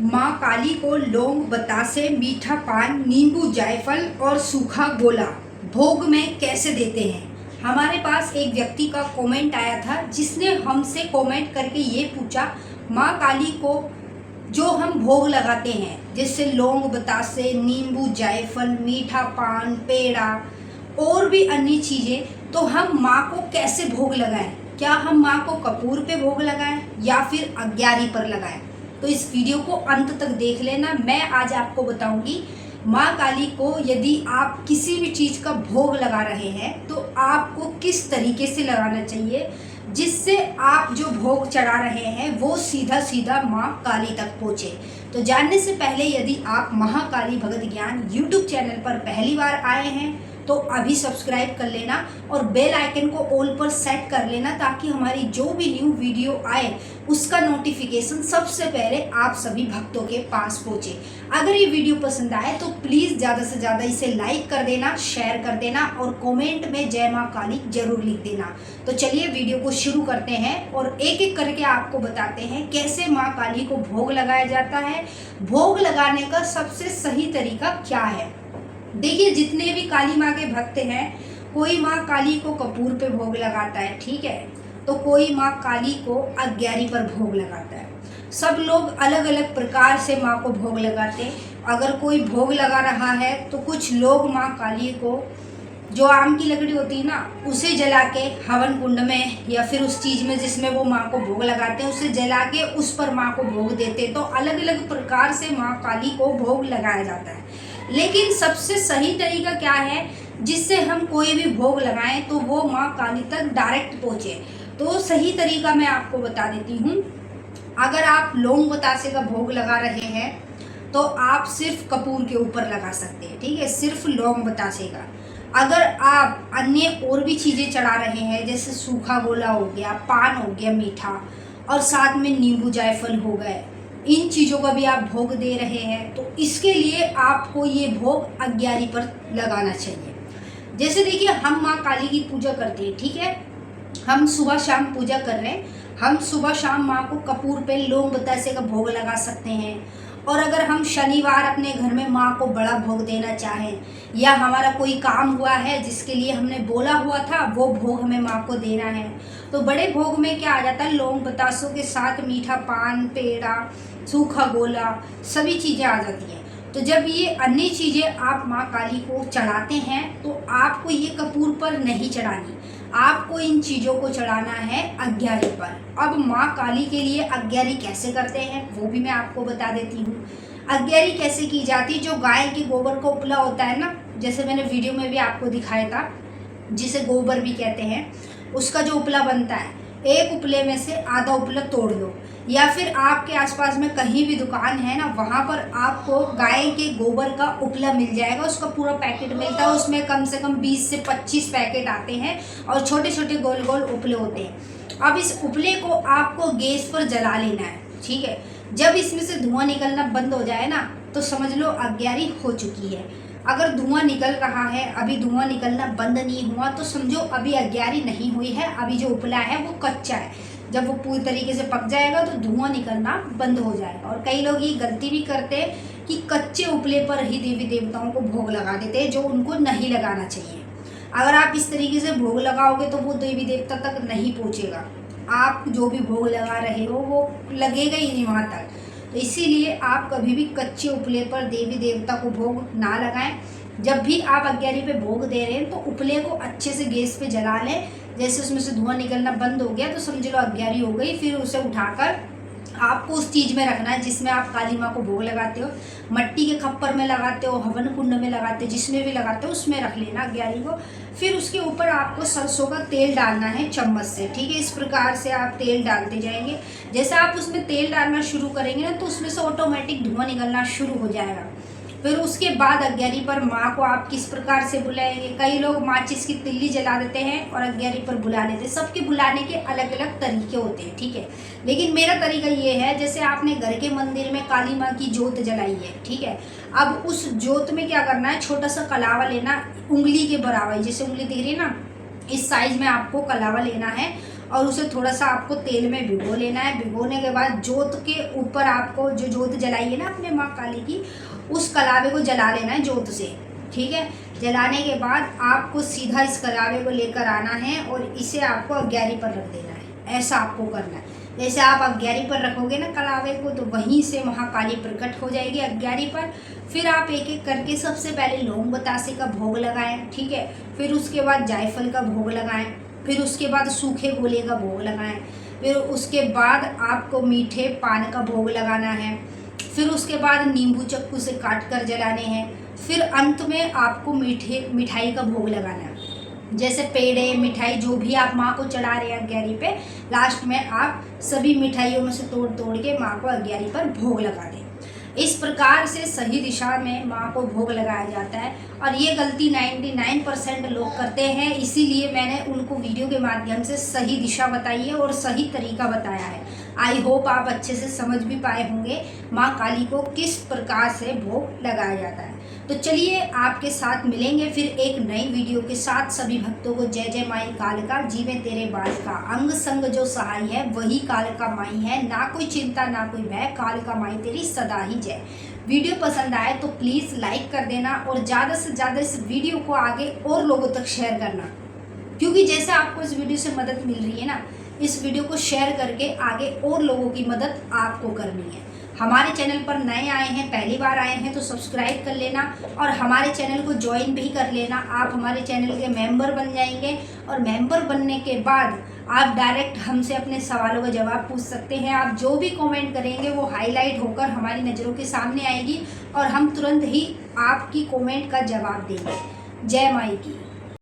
माँ काली को लौंग, बतासे, मीठा पान, नींबू, जायफल और सूखा गोला भोग में कैसे देते हैं। हमारे पास एक व्यक्ति का कमेंट आया था जिसने हमसे कमेंट करके ये पूछा, माँ काली को जो हम भोग लगाते हैं जैसे लौंग, बतासे, नींबू, जायफल, मीठा पान, पेड़ा और भी अन्य चीज़ें, तो हम माँ को कैसे भोग लगाएं। क्या हम माँ को कपूर पे भोग लगाएं या फिर अग्यारी पर लगाएं। तो इस वीडियो को अंत तक देख लेना। मैं आज आपको बताऊंगी माँ काली को यदि आप किसी भी चीज़ का भोग लगा रहे हैं तो आपको किस तरीके से लगाना चाहिए जिससे आप जो भोग चढ़ा रहे हैं वो सीधा सीधा माँ काली तक पहुँचे। तो जानने से पहले यदि आप महाकाली भगत ज्ञान यूट्यूब चैनल पर पहली बार आए हैं तो अभी सब्सक्राइब कर लेना और बेल आइकन को ऑल पर सेट कर लेना ताकि हमारी जो भी न्यू वीडियो आए उसका नोटिफिकेशन सबसे पहले आप सभी भक्तों के पास पहुंचे। अगर ये वीडियो पसंद आए तो प्लीज़ ज़्यादा से ज़्यादा इसे लाइक कर देना, शेयर कर देना और कमेंट में जय माँ काली जरूर लिख देना। तो चलिए वीडियो को शुरू करते हैं और एक एक करके आपको बताते हैं कैसे माँ काली को भोग लगाया जाता है। भोग लगाने का सबसे सही तरीका क्या है। देखिए, जितने भी काली माँ के भक्त हैं, कोई माँ काली को कपूर पे भोग लगाता है, ठीक है, तो कोई माँ काली को अग्यारी पर भोग लगाता है। सब लोग अलग अलग प्रकार से माँ को भोग लगाते हैं। अगर कोई भोग लगा रहा है तो कुछ लोग माँ काली को जो आम की लकड़ी होती है ना उसे जला के हवन कुंड में या फिर उस चीज़ में जिसमें वो माँ को भोग लगाते हैं उसे जला के उस पर माँ को भोग देते हैं। तो अलग अलग प्रकार से माँ काली को भोग लगाया जाता है। लेकिन सबसे सही तरीका क्या है जिससे हम कोई भी भोग लगाएं तो वो माँ काली तक डायरेक्ट पहुँचे। तो सही तरीका मैं आपको बता देती हूँ। अगर आप लौंग बतासे का भोग लगा रहे हैं तो आप सिर्फ कपूर के ऊपर लगा सकते हैं, ठीक है, सिर्फ लौंग बतासे का। अगर आप अन्य और भी चीज़ें चढ़ा रहे हैं जैसे सूखा गोला हो गया, पान हो गया मीठा और साथ में नींबू जायफल हो गए, इन चीज़ों का भी आप भोग दे रहे हैं तो इसके लिए आपको ये भोग अग्यारी पर लगाना चाहिए। जैसे देखिए, हम माँ काली की पूजा करते हैं, ठीक है, हम सुबह शाम पूजा कर रहे हैं, हम सुबह शाम माँ को कपूर पे लौंग बतासे का भोग लगा सकते हैं। और अगर हम शनिवार अपने घर में माँ को बड़ा भोग देना चाहें या हमारा कोई काम हुआ है जिसके लिए हमने बोला हुआ था वो भोग हमें माँ को देना है तो बड़े भोग में क्या आ जाता है, लौंग बतासों के साथ मीठा पान, पेड़ा, सूखा गोला, सभी चीज़ें आ जाती हैं। तो जब ये अन्य चीज़ें आप माँ काली को चढ़ाते हैं तो आपको ये कपूर पर नहीं चढ़ानी, आपको इन चीज़ों को चढ़ाना है अग्यारी पर। अब माँ काली के लिए अग्यारी कैसे करते हैं वो भी मैं आपको बता देती हूँ। अग्यारी कैसे की जाती है, जो गाय के गोबर का उपला होता है ना, जैसे मैंने वीडियो में भी आपको दिखाया था, जिसे गोबर भी कहते हैं, उसका जो उपला बनता है, एक उपले में से आधा उपला तोड़ लो या फिर आपके आसपास में कहीं भी दुकान है ना वहाँ पर आपको गाय के गोबर का उपला मिल जाएगा। उसका पूरा पैकेट मिलता है, उसमें कम से कम 20 से 25 पैकेट आते हैं और छोटे छोटे गोल गोल उपले होते हैं। अब इस उपले को आपको गैस पर जला लेना है, ठीक है। जब इसमें से धुआं निकलना बंद हो जाए ना तो समझ लो अग्यारी हो चुकी है। अगर धुआं निकल रहा है, अभी धुआं निकलना बंद नहीं हुआ तो समझो अभी अग्यारी नहीं हुई है, अभी जो उपला है वो कच्चा है। जब वो पूरी तरीके से पक जाएगा तो धुआं निकलना बंद हो जाएगा। और कई लोग ये गलती भी करते हैं कि कच्चे उपले पर ही देवी देवताओं को भोग लगा देते हैं, जो उनको नहीं लगाना चाहिए। अगर आप इस तरीके से भोग लगाओगे तो वो देवी देवता तक नहीं पहुँचेगा, आप जो भी भोग लगा रहे हो वो लगेगा ही नहीं वहाँ तक। तो इसीलिए आप कभी भी कच्चे उपले पर देवी देवता को भोग ना लगाएं। जब भी आप अग्यारी पे भोग दे रहे हैं तो उपले को अच्छे से गैस पे जला लें। जैसे उसमें से धुआं निकलना बंद हो गया तो समझ लो अग्यारी हो गई। फिर उसे उठाकर आपको उस चीज़ में रखना है जिसमें आप काली माँ को भोग लगाते हो, मट्टी के खप्पर में लगाते हो, हवन कुंड में लगाते हो, जिसमें भी लगाते हो उसमें रख लेना अग्यारी को। फिर उसके ऊपर आपको सरसों का तेल डालना है चम्मच से, ठीक है। इस प्रकार से आप तेल डालते जाएंगे। जैसे आप उसमें तेल डालना शुरू करेंगे ना तो उसमें से ऑटोमेटिक धुआं निकलना शुरू हो जाएगा। फिर उसके बाद अग्यारी पर माँ को आप किस प्रकार से बुलाएंगे। कई लोग माचिस की तिल्ली जला देते हैं और अग्यारी पर बुला लेते हैं। सबके बुलाने के अलग अलग तरीके होते हैं, ठीक है। लेकिन मेरा तरीका ये है, जैसे आपने घर के मंदिर में काली माँ की जोत जलाई है, ठीक है, अब उस जोत में क्या करना है, छोटा सा कलावा लेना, उंगली के बराबर, जैसे उंगली दिख रही है ना, इस साइज में आपको कलावा लेना है और उसे थोड़ा सा आपको तेल में भिगो लेना है। भिगोने के बाद जोत के ऊपर आपको जो जोत जलाई है ना अपने माँ काली की, उस कलावे को जला लेना है जोत से, ठीक है। जलाने के बाद आपको सीधा इस कलावे को लेकर आना है और इसे आपको अग्यारी पर रख देना है। ऐसा आपको करना है। जैसे आप अग्यारी पर रखोगे ना कलावे को, तो वहीं से महाकाली प्रकट हो जाएगी अग्यारी पर। फिर आप एक एक करके सबसे पहले लौंग बतासे का भोग लगाएं, ठीक है। फिर उसके बाद जायफल का भोग लगाएं, फिर उसके बाद सूखे गोले का भोग लगाएं, फिर उसके बाद आपको मीठे पान का भोग लगाना है, फिर उसके बाद नींबू चक्कू से काट कर जलाने हैं, फिर अंत में आपको मिठाई का भोग लगाना है। जैसे पेड़े मिठाई जो भी आप माँ को चढ़ा रहे हैं अग्यारी पे, लास्ट में आप सभी मिठाइयों में से तोड़ तोड़ के माँ को अग्यारी पर भोग लगा दें। इस प्रकार से सही दिशा में माँ को भोग लगाया जाता है और ये गलती 99% लोग करते हैं। इसीलिए मैंने उनको वीडियो के माध्यम से सही दिशा बताई है और सही तरीका बताया है। आई होप आप अच्छे से समझ भी पाए होंगे माँ काली को किस प्रकार से भोग लगाया जाता है। तो चलिए आपके साथ मिलेंगे फिर एक नई वीडियो के साथ। सभी भक्तों को जय जय माई कालिका, जीवे तेरे बालिका, अंग संग जो सहाय है वही कालिका माई है, ना कोई चिंता ना कोई भय, कालिका माई तेरी सदा ही जय। वीडियो पसंद आए तो प्लीज़ लाइक कर देना और ज़्यादा से ज़्यादा इस वीडियो को आगे और लोगों तक शेयर करना, क्योंकि जैसे आपको इस वीडियो से मदद मिल रही है ना, इस वीडियो को शेयर करके आगे और लोगों की मदद आपको करनी है। हमारे चैनल पर नए आए हैं, पहली बार आए हैं तो सब्सक्राइब कर लेना और हमारे चैनल को ज्वाइन भी कर लेना। आप हमारे चैनल के मेंबर बन जाएंगे और मेंबर बनने के बाद आप डायरेक्ट हमसे अपने सवालों का जवाब पूछ सकते हैं। आप जो भी कमेंट करेंगे वो हाईलाइट होकर हमारी नज़रों के सामने आएगी और हम तुरंत ही आपकी कमेंट का जवाब देंगे। जय माई की।